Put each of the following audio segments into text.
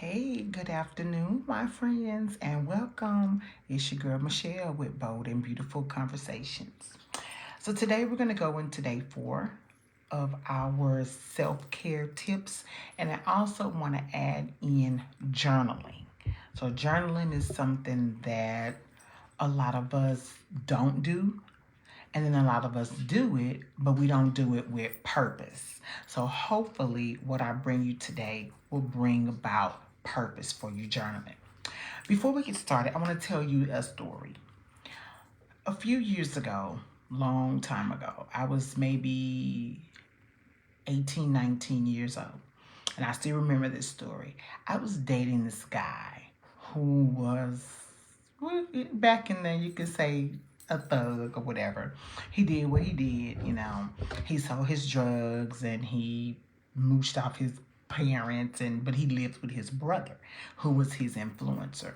Hey, good afternoon, my friends, and welcome. It's your girl Michelle with Bold and Beautiful Conversations. So, today we're going to go into day 4 of our self care tips, and I also want to add in journaling. So, journaling is something that a lot of us don't do, and then a lot of us do it, but we don't do it with purpose. So hopefully what I bring you today will bring about purpose for you journaling. Before we get started, I want to tell you a story. A few years ago, long time ago, I was maybe 18, 19 years old. And I still remember this story. I was dating this guy who was, well, back in there, you could say a thug or whatever. He did what he did. He sold his drugs and he mooshed off his parents, but he lived with his brother, who was his influencer.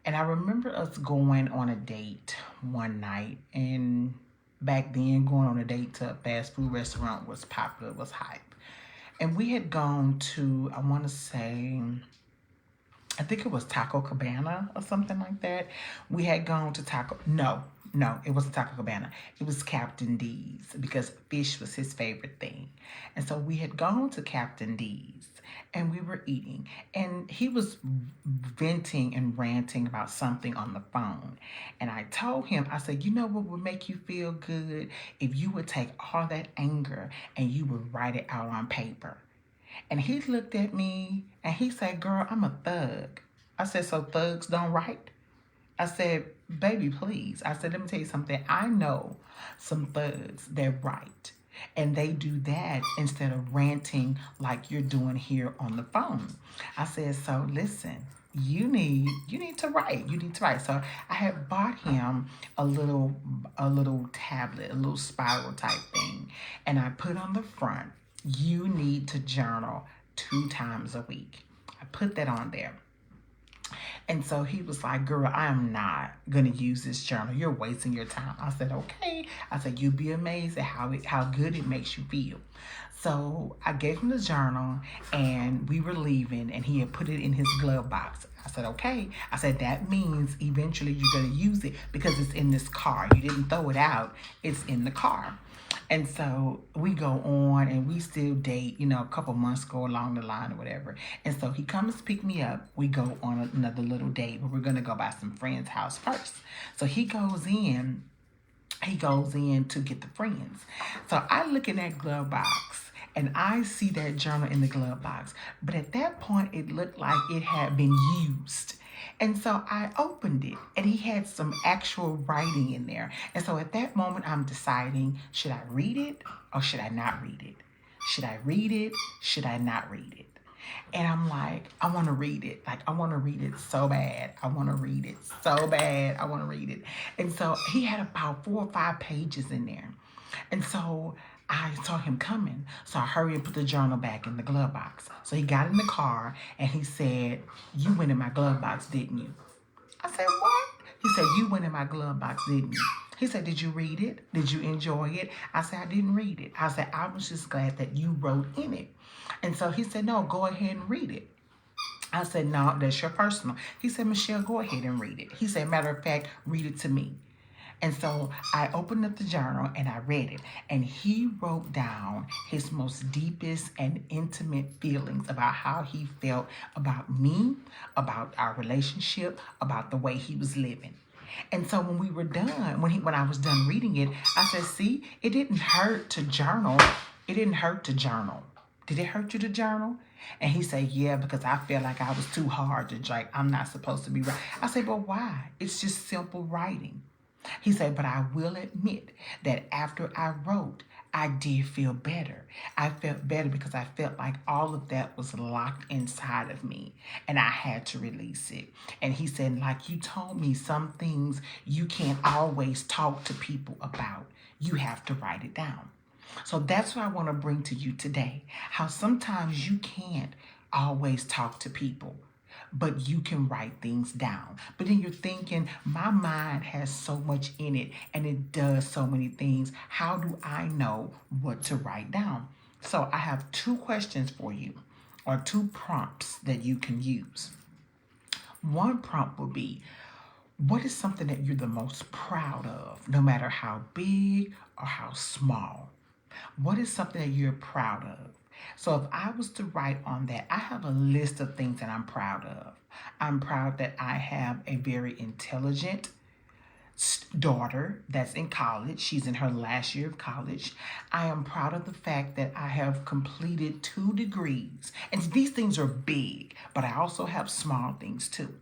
And I remember us going on a date one night, and back then, going on a date to a fast food restaurant was popular, was hype. And we had gone to, I want to say, I think it was Taco Cabana or something like that. We had gone to no, it wasn't Taco Cabana. It was Captain D's because fish was his favorite thing. And so we had gone to Captain D's and we were eating. And he was venting and ranting about something on the phone. And I told him, I said, you know what would make you feel good? If you would take all that anger and you would write it out on paper. And he looked at me and he said, girl, I'm a thug. I said, so thugs don't write? I said, baby, please. I said, let me tell you something. I know some thugs that write. And they do that instead of ranting like you're doing here on the phone. I said, so listen, you need to write. You need to write. So I had bought him a little tablet, a little spiral type thing. And I put on the front, you need to journal 2 times a week. I put that on there. And so he was like, girl, I'm not going to use this journal. You're wasting your time. I said, okay. I said, you'd be amazed at how good it makes you feel. So I gave him the journal and we were leaving and he had put it in his glove box. I said, okay. I said, that means eventually you're going to use it because it's in this car. You didn't throw it out. It's in the car. And so we go on and we still date, a couple months go along the line or whatever. And so he comes to pick me up. We go on another little date, but we're going to go by some friend's house first. So he goes in to get the friends. So I look in that glove box and I see that journal in the glove box. But at that point, it looked like it had been used. And so I opened it and he had some actual writing in there. And so at that moment, I'm deciding, should I read it or should I not read it? Should I read it? Should I not read it? And I'm like, I want to read it. Like, I want to read it so bad. I want to read it so bad. I want to read it. And so he had about 4 or 5 pages in there. And so I saw him coming. So I hurried and put the journal back in the glove box. So he got in the car and he said, you went in my glove box, didn't you? I said, what? He said, you went in my glove box, didn't you? He said, did you read it? Did you enjoy it? I said, I didn't read it. I said, I was just glad that you wrote in it. And so he said, no, go ahead and read it. I said, no, that's your personal. He said, Michelle, go ahead and read it. He said, matter of fact, read it to me. And so I opened up the journal and I read it. And he wrote down his most deepest and intimate feelings about how he felt about me, about our relationship, about the way he was living. And so when we were done, when I was done reading it, I said, see, it didn't hurt to journal. It didn't hurt to journal. Did it hurt you to journal? And he said, yeah, because I felt like I was too hard to write. I'm not supposed to be writing. I said, but why? It's just simple writing. He said, but I will admit that after I wrote, I did feel better. I felt better because I felt like all of that was locked inside of me and I had to release it. And he said, like you told me, some things you can't always talk to people about. You have to write it down. So that's what I want to bring to you today. How sometimes you can't always talk to people, but you can write things down. But then you're thinking, my mind has so much in it and it does so many things. How do I know what to write down? So I have 2 questions for you. or 2 prompts that you can use. One prompt will be, what is something that you're the most proud of, no matter how big or how small? What is something that you're proud of? So if I was to write on that, I have a list of things that I'm proud of. I'm proud that I have a very intelligent daughter that's in college. She's in her last year of college. I am proud of the fact that I have completed 2 degrees. And these things are big, but I also have small things too.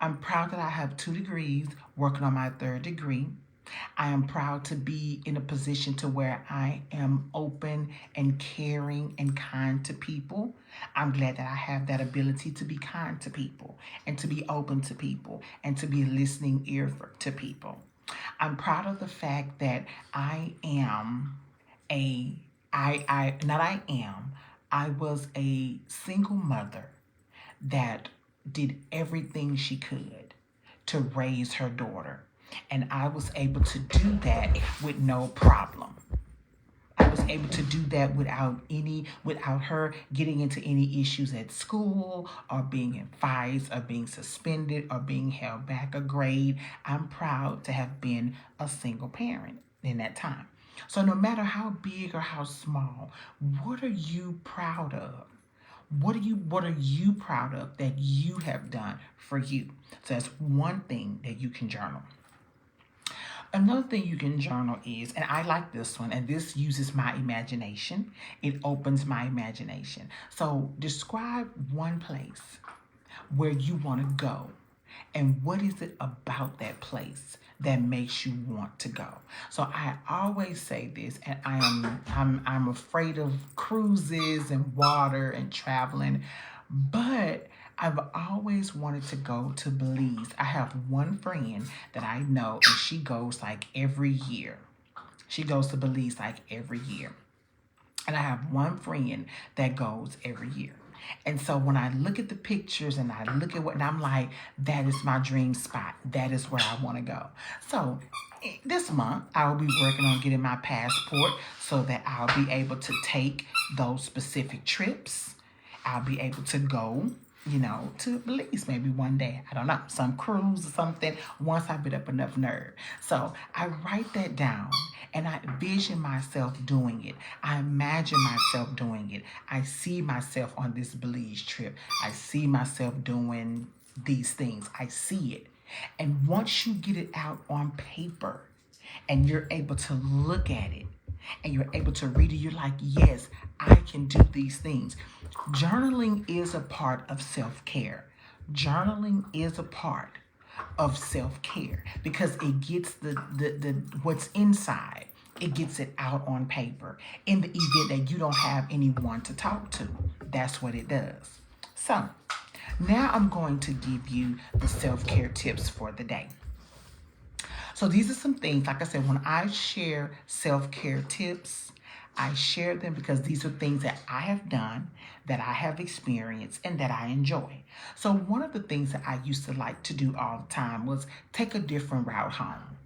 I'm proud that I have 2 degrees, working on my 3rd degree. I am proud to be in a position to where I am open and caring and kind to people. I'm glad that I have that ability to be kind to people and to be open to people and to be a listening ear to people. I'm proud of the fact that I was a single mother that did everything she could to raise her daughter. And I was able to do that with no problem. I was able to do that without her getting into any issues at school or being in fights or being suspended or being held back a grade. I'm proud to have been a single parent in that time. So no matter how big or how small, what are you proud of? What are you proud of that you have done for you? So that's one thing that you can journal. Another thing you can journal is, and I like this one, and this uses my imagination. It opens my imagination. So describe one place where you want to go, and what is it about that place that makes you want to go? So I always say this, and I'm afraid of cruises and water and traveling, but I've always wanted to go to Belize. I have one friend that I know, and she goes like every year. She goes to Belize like every year. And I have one friend that goes every year. And so when I look at the pictures and I look at what, and I'm like, that is my dream spot. That is where I want to go. So this month, I will be working on getting my passport so that I'll be able to take those specific trips. I'll be able to go, to Belize maybe one day. I don't know, some cruise or something, once I build up enough nerve. So I write that down and I vision myself doing it. I imagine myself doing it. I see myself on this Belize trip. I see myself doing these things. I see it. And once you get it out on paper and you're able to look at it, and you're able to read it, you're like, yes, I can do these things. Journaling is a part of self-care. Journaling is a part of self-care because it gets the what's inside. It gets it out on paper in the event that you don't have anyone to talk to. That's what it does. So now I'm going to give you the self-care tips for the day. So these are some things, like I said, when I share self-care tips, I share them because these are things that I have done, that I have experienced, and that I enjoy. So one of the things that I used to like to do all the time was take a different route home.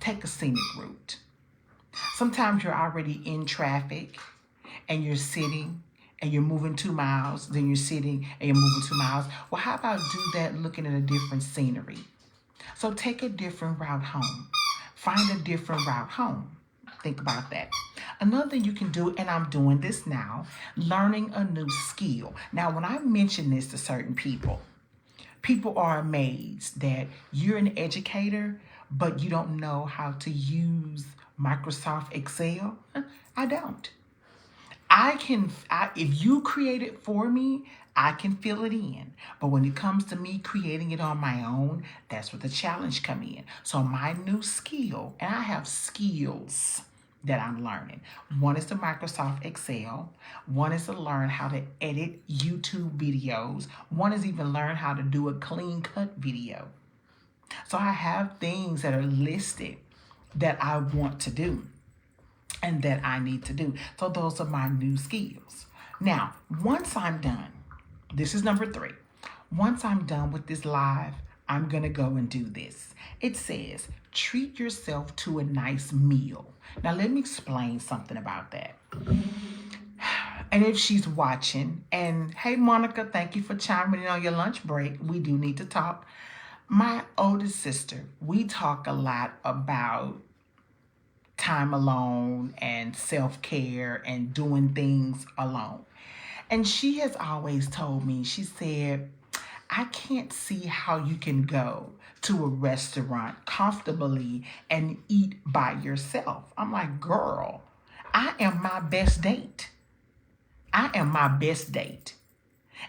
Take a scenic route. Sometimes you're already in traffic and you're sitting and you're moving 2 miles, then you're sitting and you're moving 2 miles. Well, how about do that looking at a different scenery? So take a different route home. Find a different route home. Think about that. Another thing you can do, and I'm doing this now, learning a new skill. Now, when I mention this to certain people, people are amazed that you're an educator, but you don't know how to use Microsoft Excel. I don't. If you create it for me, I can fill it in. But when it comes to me creating it on my own, that's where the challenge come in. So my new skill, and I have skills that I'm learning. One is the Microsoft Excel. One is to learn how to edit YouTube videos. One is even learn how to do a clean cut video. So I have things that are listed that I want to do and that I need to do. So those are my new skills. Now, once I'm done, this is number 3. Once I'm done with this live, I'm going to go and do this. It says, treat yourself to a nice meal. Now, let me explain something about that. And if she's watching, and hey, Monica, thank you for chiming in on your lunch break. We do need to talk. My oldest sister, we talk a lot about time alone and self-care and doing things alone. And she has always told me, she said, I can't see how you can go to a restaurant comfortably and eat by yourself. I'm like, girl, I am my best date. I am my best date.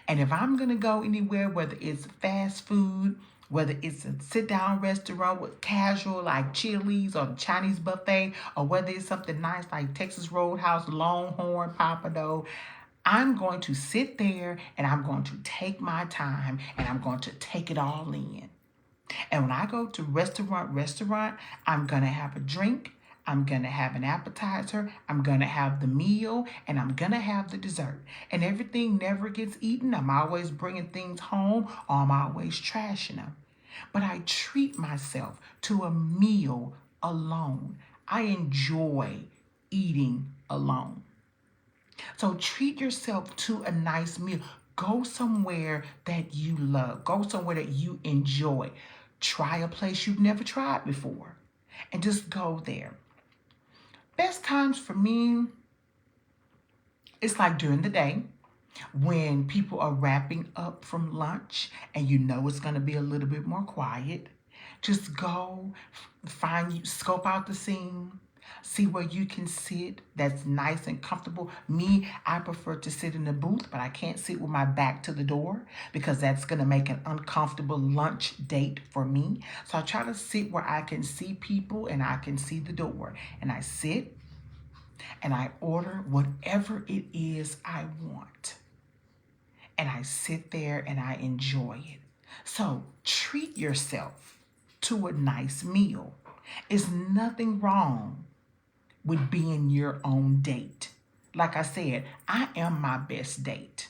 And if I'm going to go anywhere, whether it's fast food, whether it's a sit down restaurant with casual like Chili's or Chinese buffet, or whether it's something nice like Texas Roadhouse, Longhorn, Papado, I'm going to sit there and I'm going to take my time and I'm going to take it all in. And when I go to restaurant, I'm going to have a drink. I'm going to have an appetizer. I'm going to have the meal and I'm going to have the dessert. And everything never gets eaten. I'm always bringing things home or I'm always trashing them. But I treat myself to a meal alone. I enjoy eating alone. So treat yourself to a nice meal. Go somewhere that you love. Go somewhere that you enjoy. Try a place you've never tried before and just go there. Best times for me, it's like during the day when people are wrapping up from lunch and you know it's going to be a little bit more quiet. Just go, scope out the scene, see where you can sit that's nice and comfortable. Me, I prefer to sit in the booth, but I can't sit with my back to the door because that's going to make an uncomfortable lunch date for me. So I try to sit where I can see people and I can see the door. And I sit and I order whatever it is I want. And I sit there and I enjoy it. So treat yourself to a nice meal. It's nothing wrong with being your own date. Like I said, I am my best date.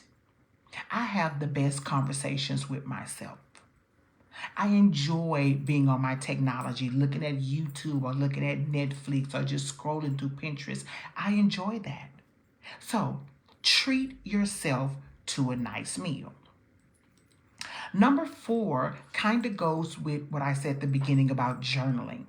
I have the best conversations with myself. I enjoy being on my technology, looking at YouTube or looking at Netflix or just scrolling through Pinterest. I enjoy that. So treat yourself to a nice meal. Number 4 kind of goes with what I said at the beginning about journaling.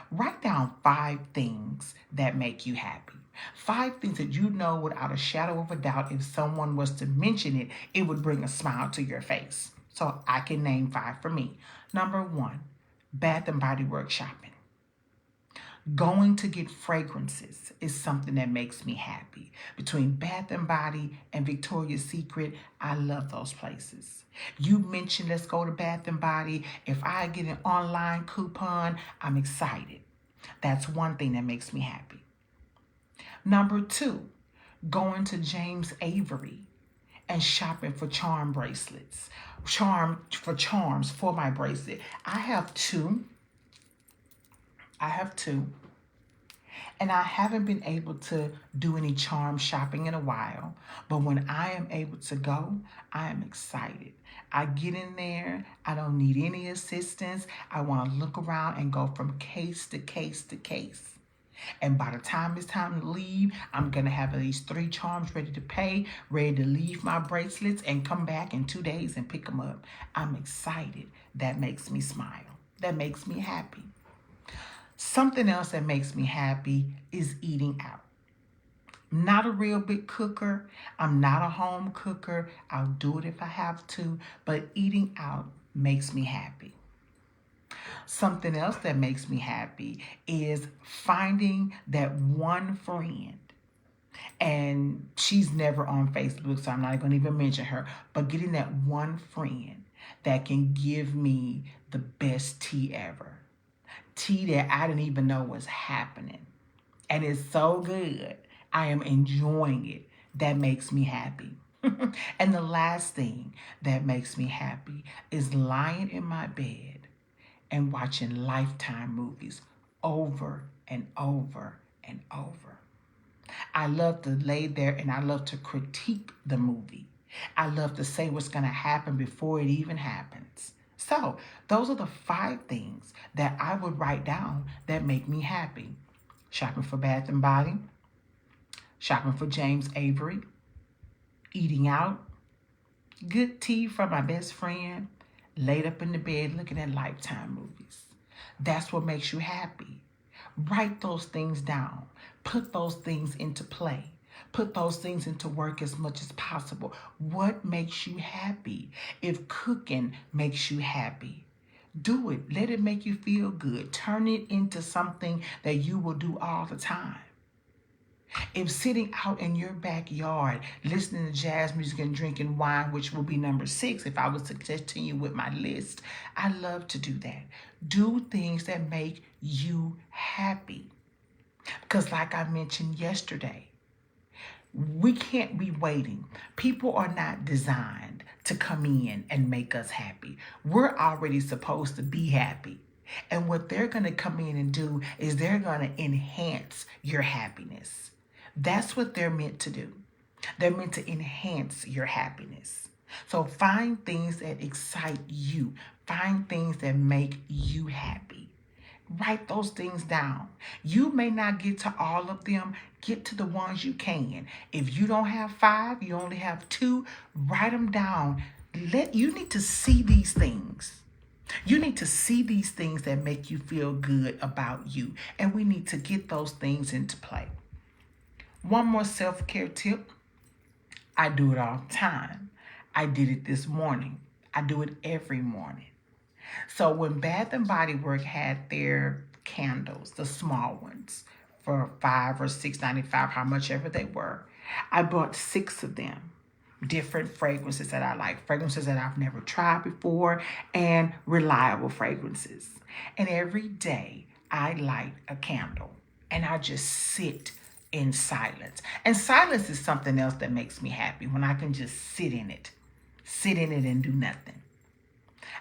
Write down 5 things that make you happy. 5 things that you know without a shadow of a doubt, if someone was to mention it, it would bring a smile to your face. So I can name 5 for me. Number 1, Bath and Body Works shopping. Going to get fragrances is something that makes me happy. Between Bath and Body and Victoria's Secret, I love those places. You mentioned let's go to Bath and Body. If I get an online coupon, I'm excited. That's one thing that makes me happy. Number 2, going to James Avery and shopping for charm bracelets. Charms for my bracelet. I have two. And I haven't been able to do any charm shopping in a while. But when I am able to go, I am excited. I get in there. I don't need any assistance. I want to look around and go from case to case to case. And by the time it's time to leave, I'm going to have at least 3 charms ready to pay, ready to leave my bracelets and come back in 2 days and pick them up. I'm excited. That makes me smile. That makes me happy. Something else that makes me happy is eating out. I'm not a real big cooker. I'm not a home cooker. I'll do it if I have to, but eating out makes me happy. Something else that makes me happy is finding that one friend. And she's never on Facebook, so I'm not going to even mention her, but getting that one friend that can give me the best tea ever. Tea that I didn't even know was happening. And it's so good. I am enjoying it. That makes me happy. And the last thing that makes me happy is lying in my bed and watching Lifetime movies over and over and over. I love to lay there and I love to critique the movie. I love to say what's going to happen before it even happens. So those are the 5 things that I would write down that make me happy. Shopping for Bath and Body, shopping for James Avery, eating out, good tea from my best friend, laid up in the bed looking at Lifetime movies. That's what makes you happy. Write those things down. Put those things into play. Put those things into work as much as possible. What makes you happy? If cooking makes you happy, do it. Let it make you feel good. Turn it into something that you will do all the time. If sitting out in your backyard, listening to jazz music and drinking wine, which will be number 6 if I was to continue with my list, I love to do that. Do things that make you happy. Because like I mentioned yesterday, we can't be waiting. People are not designed to come in and make us happy. We're already supposed to be happy. And what they're going to come in and do is they're going to enhance your happiness. That's what they're meant to do. They're meant to enhance your happiness. So find things that excite you. Find things that make you happy. Write those things down. You may not get to all of them. Get to the ones you can. If you don't have 5, you only have 2, write them down. You need to see these things. You need to see these things that make you feel good about you. And we need to get those things into play. One more self-care tip. I do it all the time. I did it this morning. I do it every morning. So when Bath and Body Works had their candles, the small ones, for $5 or $6.95, how much ever they were, I bought 6 of them. Different fragrances that I like, fragrances that I've never tried before, and reliable fragrances. And every day I light a candle and I just sit in silence. And silence is something else that makes me happy, when I can just sit in it and do nothing.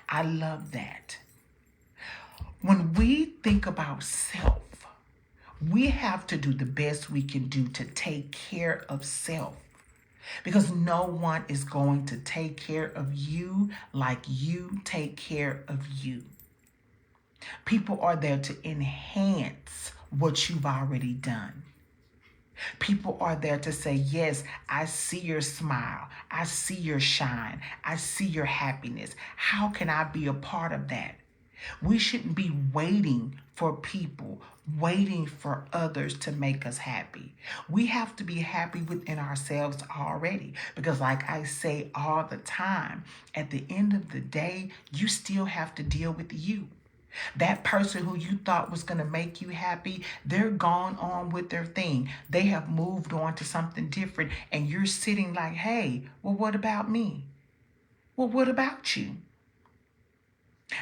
I love that. When we think about self, we have to do the best we can do to take care of self. Because no one is going to take care of you like you take care of you. People are there to enhance what you've already done. People are there to say, yes, I see your smile. I see your shine. I see your happiness. How can I be a part of that? We shouldn't be waiting for people, waiting for others to make us happy. We have to be happy within ourselves already. Because like I say all the time, at the end of the day, you still have to deal with you. That person who you thought was going to make you happy, they're gone on with their thing. They have moved on to something different. And you're sitting like, hey, well, what about me? Well, what about you?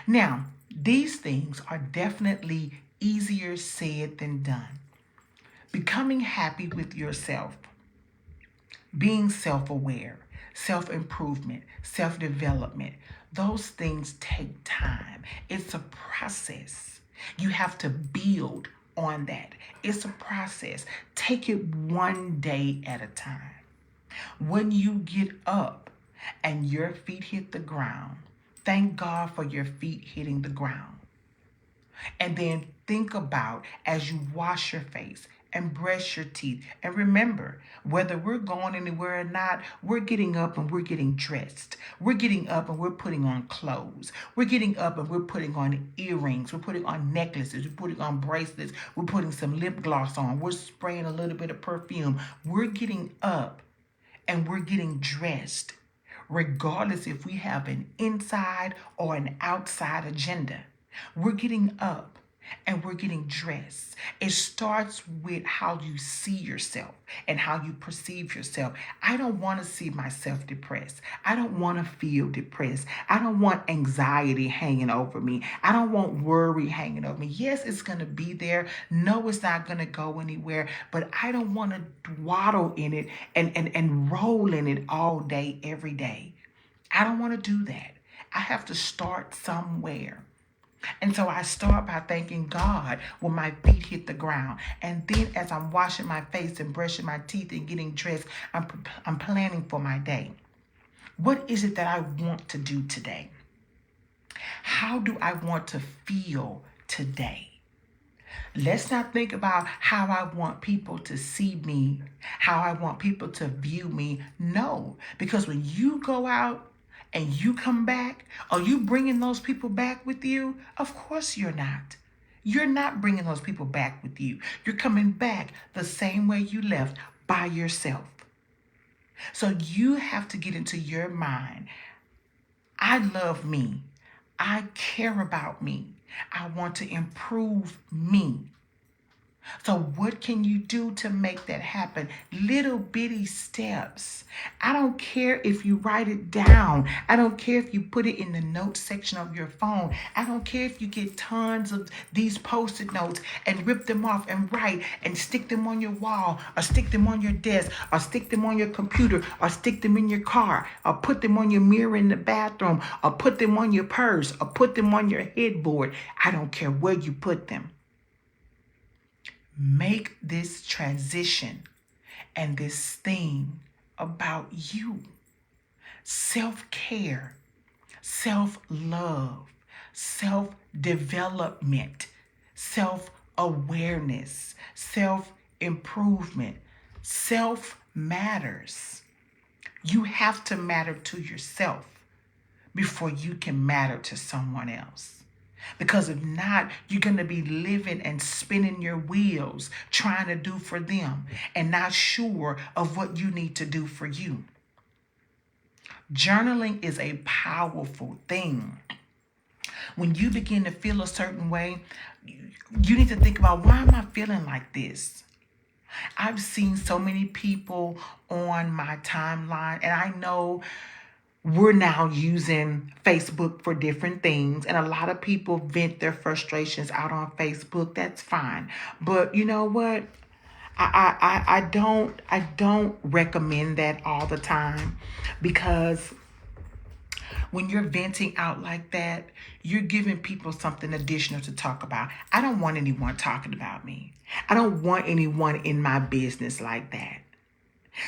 Now, these things are definitely easier said than done. Becoming happy with yourself, being self-aware, self-improvement, self-development, those things take time. It's a process. You have to build on that. It's a process. Take it one day at a time. When you get up and your feet hit the ground, thank God for your feet hitting the ground. And then think about, as you wash your face and brush your teeth. And remember, whether we're going anywhere or not, we're getting up and we're getting dressed. We're getting up and we're putting on clothes. We're getting up and we're putting on earrings. We're putting on necklaces. We're putting on bracelets. We're putting some lip gloss on. We're spraying a little bit of perfume. We're getting up and we're getting dressed, regardless if we have an inside or an outside agenda. We're getting up and we're getting dressed. It starts with how you see yourself and how you perceive yourself. I don't want to see myself depressed. I don't want to feel depressed. I don't want anxiety hanging over me. I don't want worry hanging over me. Yes, it's going to be there. No, it's not going to go anywhere. But I don't want to dwaddle in it and roll in it all day, every day. I don't want to do that. I have to start somewhere. And so I start by thanking God when my feet hit the ground. And then as I'm washing my face and brushing my teeth and getting dressed, I'm planning for my day. What is it that I want to do today? How do I want to feel today? Let's not think about how I want people to see me, how I want people to view me. No, because when you go out and you come back, are you bringing those people back with you? Of course you're not. You're not bringing those people back with you. You're coming back the same way you left, by yourself. So you have to get into your mind. I love me. I care about me. I want to improve me. So what can you do to make that happen? Little bitty steps. I don't care if you write it down. I don't care if you put it in the notes section of your phone. I don't care if you get tons of these Post-it notes and rip them off and write and stick them on your wall, or stick them on your desk, or stick them on your computer, or stick them in your car, or put them on your mirror in the bathroom, or put them on your purse, or put them on your headboard. I don't care where you put them. Make this transition and this thing about you. Self-care, self-love, self-development, self-awareness, self-improvement. Self matters. You have to matter to yourself before you can matter to someone else. Because if not, you're going to be living and spinning your wheels trying to do for them and not sure of what you need to do for you. Journaling is a powerful thing. When you begin to feel a certain way, you need to think about, why am I feeling like this? I've seen so many people on my timeline, and I know we're now using Facebook for different things, and a lot of people vent their frustrations out on Facebook. That's fine. But you know what? I don't recommend that all the time, because when you're venting out like that, you're giving people something additional to talk about. I don't want anyone talking about me. I don't want anyone in my business like that.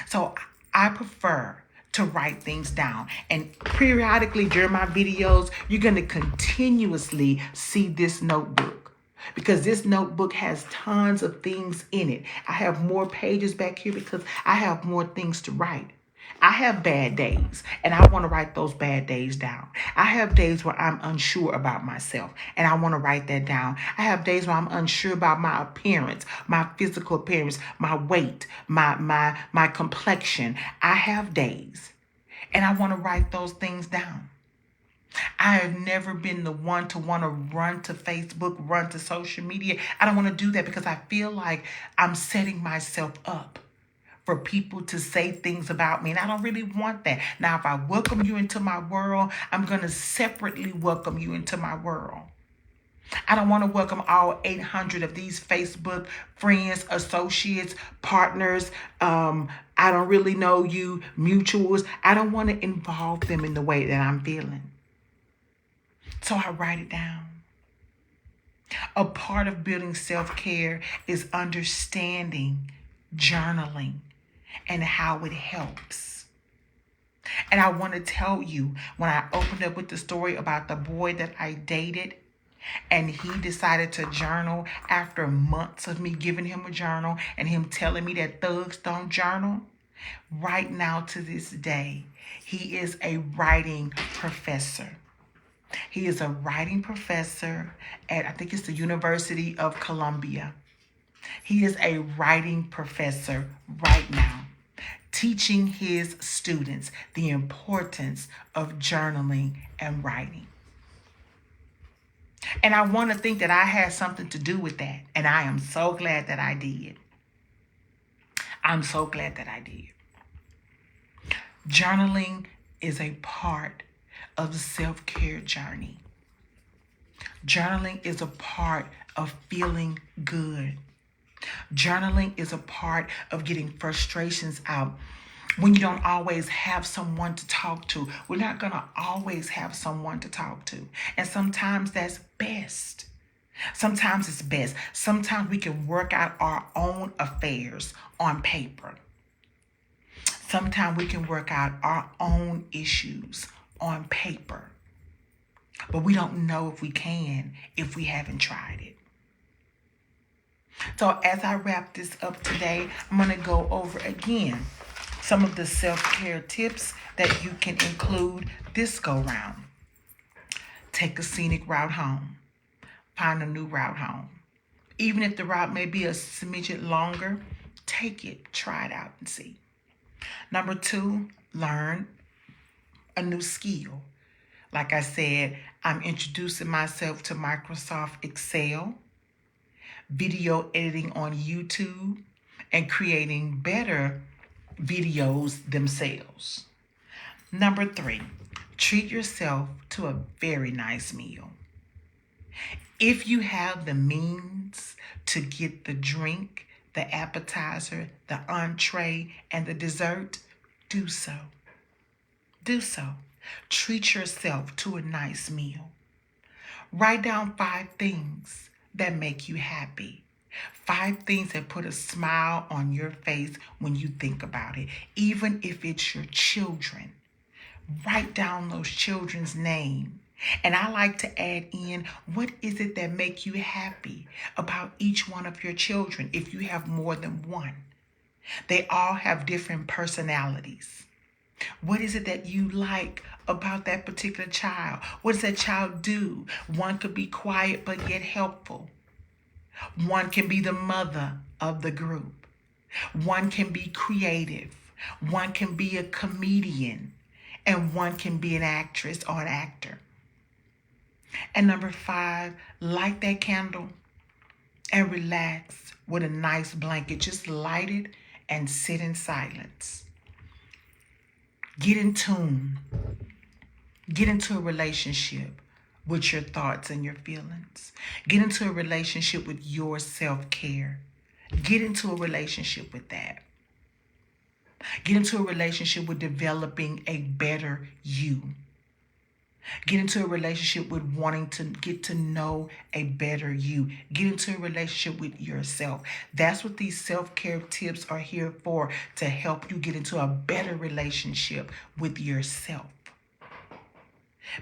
So I prefer to write things down. And periodically during my videos, you're going to continuously see this notebook, because this notebook has tons of things in it. I have more pages back here because I have more things to write. I have bad days, and I want to write those bad days down. I have days where I'm unsure about myself, and I want to write that down. I have days where I'm unsure about my appearance, my physical appearance, my weight, my complexion. I have days, and I want to write those things down. I have never been the one to want to run to Facebook, run to social media. I don't want to do that, because I feel like I'm setting myself up for people to say things about me. And I don't really want that. Now, if I welcome you into my world, I'm going to separately welcome you into my world. I don't want to welcome all 800 of these Facebook friends, associates, partners. I don't really know you, mutuals. I don't want to involve them in the way that I'm feeling. So I write it down. A part of building self-care is understanding journaling and how it helps. And I want to tell you, when I opened up with the story about the boy that I dated, and he decided to journal after months of me giving him a journal and him telling me that thugs don't journal, right now to this day, he is a writing professor. He is a writing professor at, I think it's the University of Columbia. He is a writing professor right now, teaching his students the importance of journaling and writing. And I want to think that I had something to do with that. And I am so glad that I did. I'm so glad that I did. Journaling is a part of the self-care journey. Journaling is a part of feeling good. Journaling is a part of getting frustrations out. When you don't always have someone to talk to, we're not going to always have someone to talk to. And sometimes that's best. Sometimes it's best. Sometimes we can work out our own affairs on paper. Sometimes we can work out our own issues on paper. But we don't know if we can if we haven't tried it. So as I wrap this up today, I'm going to go over again some of the self-care tips that you can include this go round. Take a scenic route home. Find a new route home. Even if the route may be a smidget longer, take it, try it out and see. Number 2, learn a new skill. Like I said, I'm introducing myself to Microsoft Excel, video editing on YouTube, and creating better videos themselves. Number 3, treat yourself to a very nice meal. If you have the means to get the drink, the appetizer, the entree, and the dessert, do so. Do so. Treat yourself to a nice meal. Write down 5 things that make you happy. 5 things that put a smile on your face when you think about it. Even if it's your children, write down those children's name. And I like to add in, what is it that makes you happy about each one of your children if you have more than one? They all have different personalities. What is it that you like about that particular child? What does that child do? One could be quiet but yet helpful. One can be the mother of the group. One can be creative. One can be a comedian. And one can be an actress or an actor. And number 5, light that candle and relax with a nice blanket. Just light it and sit in silence. Get in tune. Get into a relationship with your thoughts and your feelings. Get into a relationship with your self-care. Get into a relationship with that. Get into a relationship with developing a better you. Get into a relationship with wanting to get to know a better you. Get into a relationship with yourself. That's what these self-care tips are here for, to help you get into a better relationship with yourself.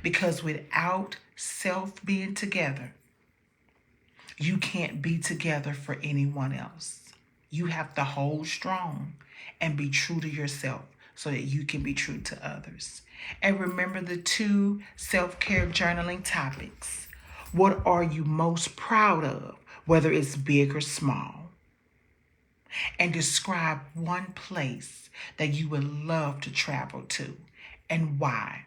Because without self being together, you can't be together for anyone else. You have to hold strong and be true to yourself so that you can be true to others. And remember the 2 self-care journaling topics. What are you most proud of, whether it's big or small? And describe one place that you would love to travel to and why.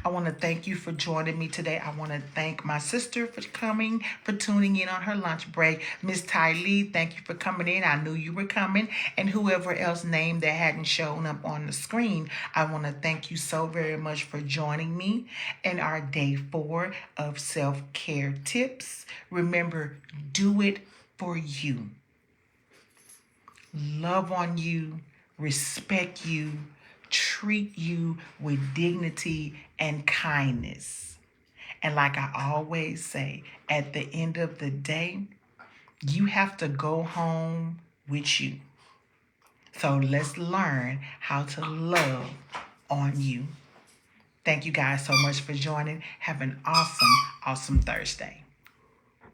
I want to thank you for joining me today. I want to thank my sister for coming, for tuning in on her lunch break. Miss Ty Lee, thank you for coming in. I knew you were coming. And whoever else named that hadn't shown up on the screen, I want to thank you so very much for joining me in our day 4 of self-care tips. Remember, do it for you. Love on you, respect you, treat you with dignity and kindness. And like I always say, at the end of the day, you have to go home with you. So let's learn how to love on you. Thank you guys so much for joining. Have an awesome, awesome Thursday.